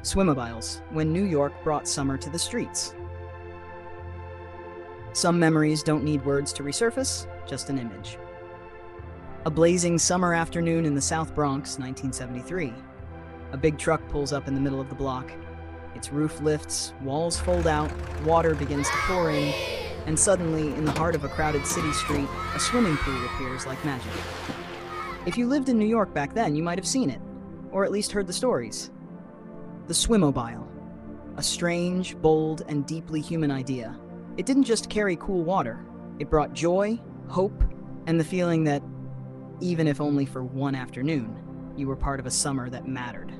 Swimmobiles, when New York brought summer to the streets. Some memories don't need words to resurface, just an image. A blazing summer afternoon in the South Bronx, 1973. A big truck pulls up in the middle of the block. Its roof lifts, walls fold out, water begins to pour in, and suddenly, in the heart of a crowded city street, a swimming pool appears like magic. If you lived in New York back then, you might have seen it, or at least heard the stories. The Swimmobile, a strange, bold, and deeply human idea. It didn't just carry cool water. It brought joy, hope, and the feeling that, even if only for one afternoon, you were part of a summer that mattered.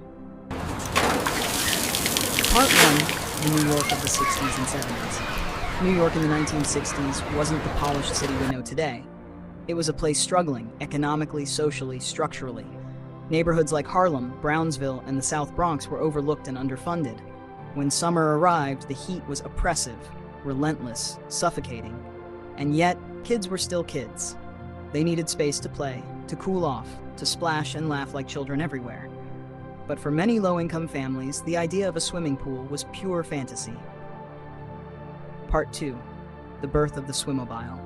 Part 1, the New York of the 60s and 70s. New York in the 1960s wasn't the polished city we know today. It was a place struggling, economically, socially, structurally. Neighborhoods like Harlem, Brownsville, and the South Bronx were overlooked and underfunded. When summer arrived, the heat was oppressive, relentless, suffocating. And yet, kids were still kids. They needed space to play, to cool off, to splash and laugh like children everywhere. But for many low-income families, the idea of a swimming pool was pure fantasy. Part 2, the birth of the Swimmobile.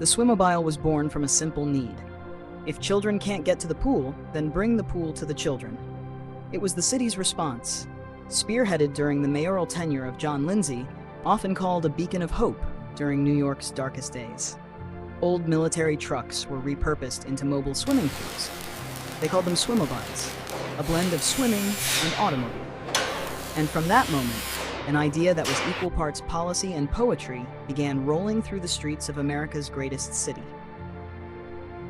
The Swimmobile was born from a simple need. If children can't get to the pool, then bring the pool to the children. It was the city's response, spearheaded during the mayoral tenure of John Lindsay, often called a beacon of hope during New York's darkest days. Old military trucks were repurposed into mobile swimming pools. They called them Swimmobiles, a blend of swimming and automobile. And from that moment, an idea that was equal parts policy and poetry began rolling through the streets of America's greatest city.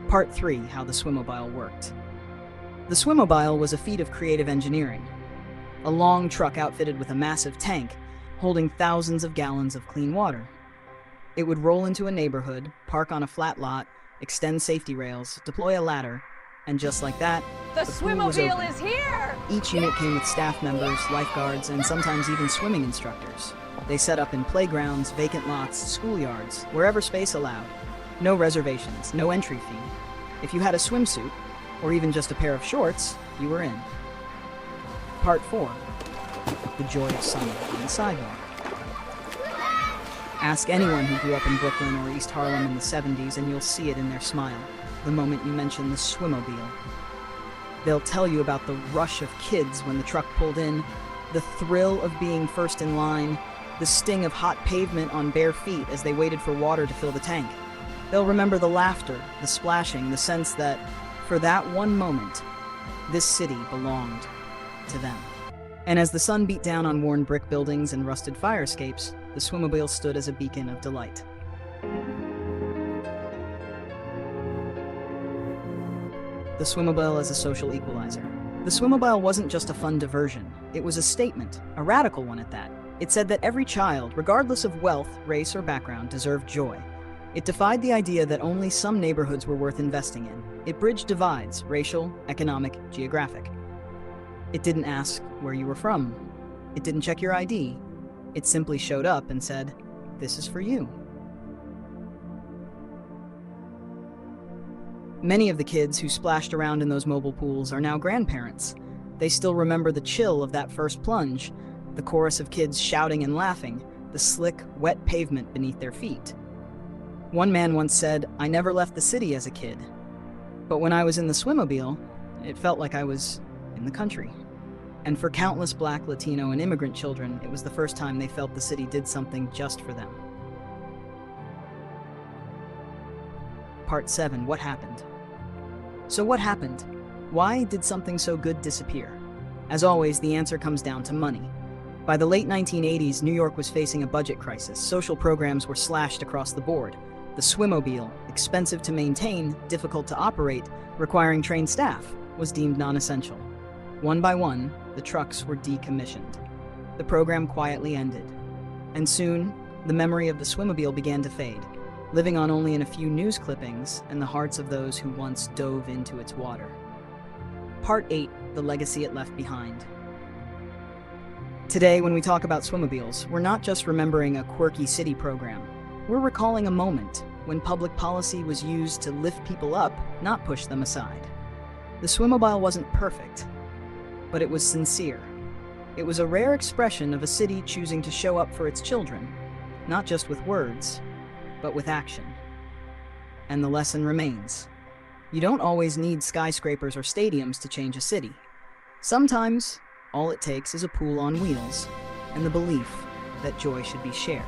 Part 3, how the Swimmobile worked. The Swimmobile was a feat of creative engineering. A long truck outfitted with a massive tank, holding thousands of gallons of clean water. It would roll into a neighborhood, park on a flat lot, extend safety rails, deploy a ladder, and just like that, the pool was Swimmobile open. is here! Each unit came with staff members, lifeguards, and sometimes even swimming instructors. They set up in playgrounds, vacant lots, schoolyards, wherever space allowed. No reservations, no entry fee. If you had a swimsuit, or even just a pair of shorts, you were in. Part 4, the joy of summer on the sidewalk. Ask anyone who grew up in Brooklyn or East Harlem in the 70s and you'll see it in their smile the moment you mention the Swimmobile. They'll tell you about the rush of kids when the truck pulled in, the thrill of being first in line, the sting of hot pavement on bare feet as they waited for water to fill the tank. They'll remember the laughter, the splashing, the sense that, for that one moment, this city belonged to them. And as the sun beat down on worn brick buildings and rusted fire escapes, the Swimmobile stood as a beacon of delight. The Swimmobile as a social equalizer. The Swimmobile wasn't just a fun diversion. It was a statement, a radical one at that. It said that every child, regardless of wealth, race, or background, deserved joy. It defied the idea that only some neighborhoods were worth investing in. It bridged divides, racial, economic, geographic. It didn't ask where you were from. It didn't check your ID. It simply showed up and said, "This is for you." Many of the kids who splashed around in those mobile pools are now grandparents. They still remember the chill of that first plunge, the chorus of kids shouting and laughing, the slick, wet pavement beneath their feet. One man once said, "I never left the city as a kid, but when I was in the Swimmobile, it felt like I was in the country." And for countless Black, Latino, and immigrant children, it was the first time they felt the city did something just for them. Part 7, what happened? So what happened? Why did something so good disappear? As always, the answer comes down to money. By the late 1980s, New York was facing a budget crisis. Social programs were slashed across the board. The Swimmobile, expensive to maintain, difficult to operate, requiring trained staff, was deemed non-essential. One by one, the trucks were decommissioned. The program quietly ended. And soon, the memory of the Swimmobile began to fade, living on only in a few news clippings and the hearts of those who once dove into its water. Part 8, the legacy it left behind. Today, when we talk about Swimmobiles, we're not just remembering a quirky city program. We're recalling a moment, when public policy was used to lift people up, not push them aside. The Swimmobile wasn't perfect, but it was sincere. It was a rare expression of a city choosing to show up for its children, not just with words, but with action. And the lesson remains. You don't always need skyscrapers or stadiums to change a city. Sometimes, all it takes is a pool on wheels and the belief that joy should be shared.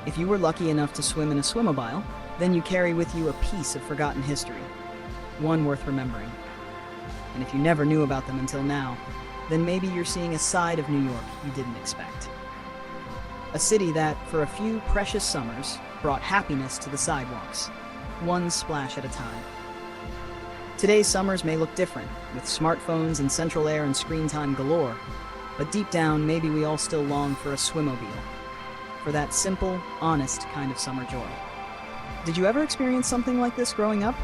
If you were lucky enough to swim in a Swimmobile, then you carry with you a piece of forgotten history, one worth remembering. And if you never knew about them until now, then maybe you're seeing a side of New York you didn't expect. A city that, for a few precious summers, brought happiness to the sidewalks, one splash at a time. Today's summers may look different, with smartphones and central air and screen time galore, but deep down, maybe we all still long for a Swimmobile, for that simple, honest kind of summer joy. Did you ever experience something like this growing up?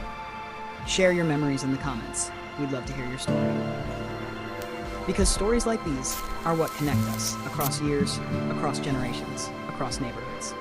Share your memories in the comments. We'd love to hear your story. Because stories like these are what connect us across years, across generations, across neighborhoods.